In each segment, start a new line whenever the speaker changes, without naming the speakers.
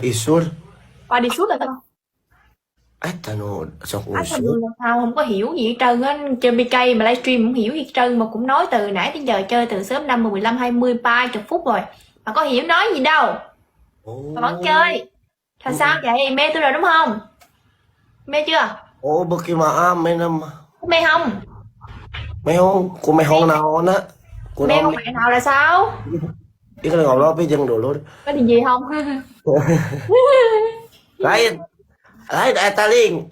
Isur,
Qua đi suốt là sao?
Ethanol, trong
Á, sao
Usur.
sao không có hiểu gì hết trơn á, chơi BK mà livestream không hiểu gì hết trơn mà cũng nói từ nãy tới giờ chơi từ sớm 5, 15, 20, 30 phút rồi. Mà có hiểu nói gì đâu. Mà vẫn
Oh,
chơi. Là sao vậy? Mê tôi rồi đúng không? Mê chưa?
oh, bagaimana menam?
Có mê không?
Mehong, kung mehong na ako na. Kung
Mê
ako
con bạn nào là sao?
ikaw na ngawala pa dyan dulu.
Có gì gì không?
Lain, lain,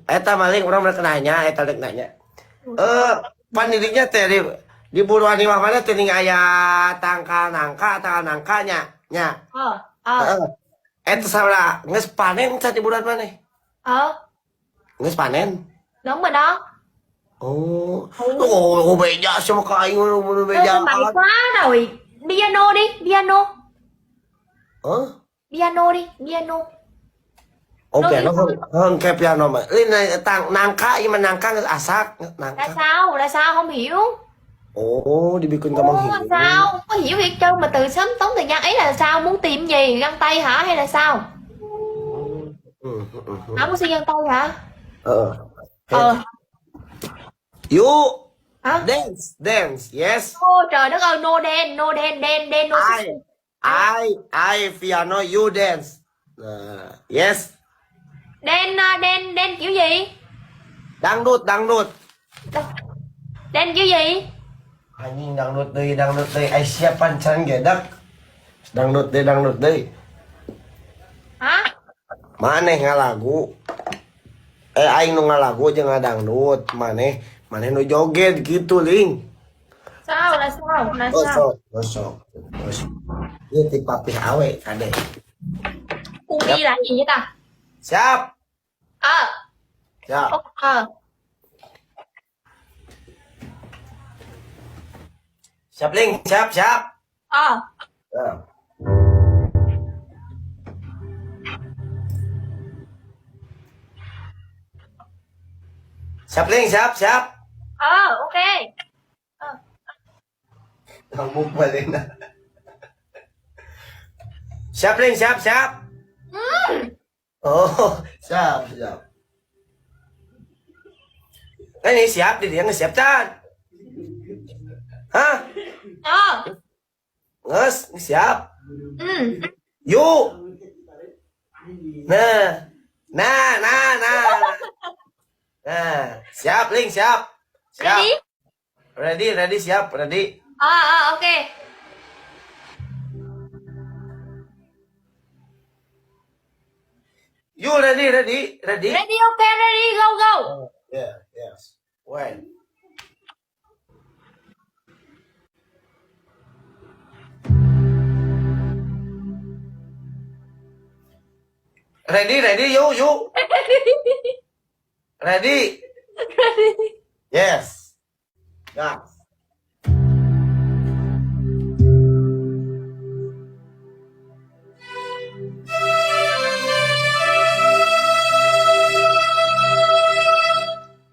eta maling, orang mereka nanya, eta dek nanya. Panidiknya teh di buruan di mana teh ning aya tangkal nangkanya, nya.
Ờ.
Eta sabara geus panen sa di bulan mana?
Ờ.
Geus panen.
Đúng rồi đó.
Oh,
Ừ.
oh, beja sama kain ngono
Ê,
beja.
mày quá rồi. Piano đi, piano.
Hah?
Piano đi, piano.
Oh,
Nó
piano hơn cái piano mà. Lên này tang nangka nhưng mà nangka geus asak,
là
nangka.
sao? Là sao không hiểu?
Oh, dibikin
Ồ,
gampang hiểu.
sao? Không có hiểu việc trơn mà từ sớm tốn thời gian ấy là sao? Muốn tìm gì? Găng tay hả? Hay là sao? Hả? Muốn xin găng tay hả?
Ờ.
Ờ.
You
Hả?
dance, yes.
Ô trời đất ơi, no đen, no đen, đen, đen, no
I,
sexy. Ai?
piano, you dance. Yes.
Đen, đen, đen kiểu gì?
Dangdut.
Đen kiểu gì?
Anjing dangdut deui. Ai siapan can gedak. Dangdut deui.
Hả?
Maneh ngalagu. Aing nu ngalagu jeung ngadangdut. Maneh nu joget gitu, Ling.
Sao? Là sao? Là sao?
Gosok. Ieu ti papih awe kade.
Cu
Siap.
đi là gì vậy ta?
Siap.
Ờ.
Siap.
Ờ.
Siap, Ling. Siap.
Ờ.
Siap. Siap, Ling. Siap.
Ờ, ok. Ờ.
Ngamuk balik na. Siap, Ling. Siap. Oh, siap. Ini siap, dia nggak Tan. Hah?
Ờ.
Nges, siap.
Ừ.
Yuk. Nah. Siap, Ling, siap.
Ready?
Ready, siap, ready.
Ok.
You ready.
Ready, ok, ready, go.
Yeah, yes. When? Ready, you. Ready. Yes. Nah.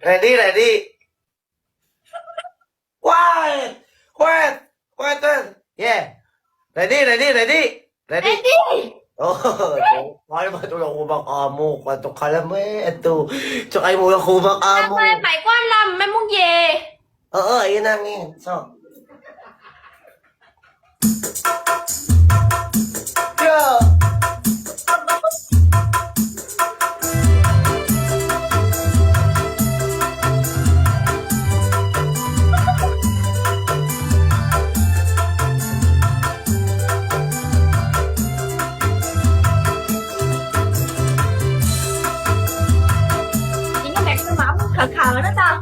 Ready. Wait. Yeah. Ready.
Ready.
Oh, kaya ba ito lang ubang amo? Kwato kalam ito. Tsaka ay mo lang ubang
Làm
amo.
ơi, mày có anh Lâm, mày muốn về.
Yun ang yun. So. Yeah.
Chị cái mặt tôi mỏng khờ đó ta.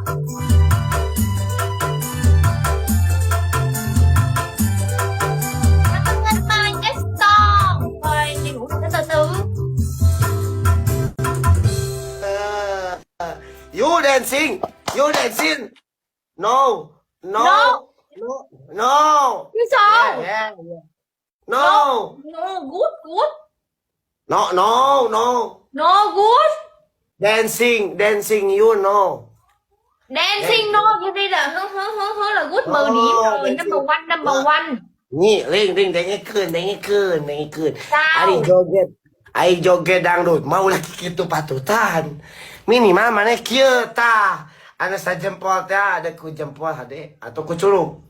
Anh mai cái son. Thôi, đi ngủ nó từ từ.
You dancing. No.
No. Như sao?
Yeah. No.
No, good.
No.
No, good.
Dancing, you know.
Dancing no, như đây là hướng là good 10 điểm rồi. Number one.
Ni, Ling, đánh cáiคืน.
Sao?
Ari joget. Ai joget dangdut mau lagi gitu patutan. Minimal mana kieu tah. Anu sajempol teh ada ku jempol hade atau ku culuk.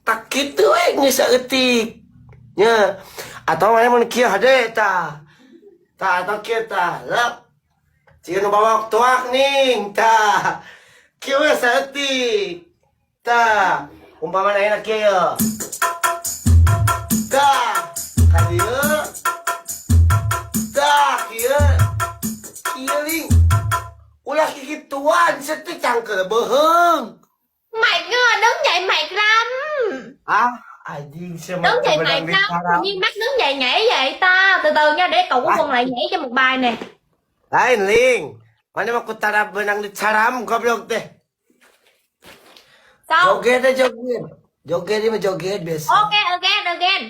Tak gitu geus saeutik. Nya. Atau mana mun kieu hade tah. Tah atau kieu tah. Lep. Cieun nu bawa tuak ning tah. Kieu geus saeutik. Tah. Umpamana enak kieu. Tah. Ka dieu. Tah kieu. Kieu ling. Ulah kikituan setu cangkel beheung.
Mệt quá, đứng dậy mệt lắm.
Ah, anjing siapa
Đứng dậy mệt lắm, tự nhiên bắt đứng dậy nhảy vậy ta. Từ từ nha, để cậu của Quân lại nhảy cho một bài nè.
Lain ling. Mana mau kutara benang di caram goblok deh.
Sao?
Joget aja joget. Joget ini mah joget biasa.
Ok, again.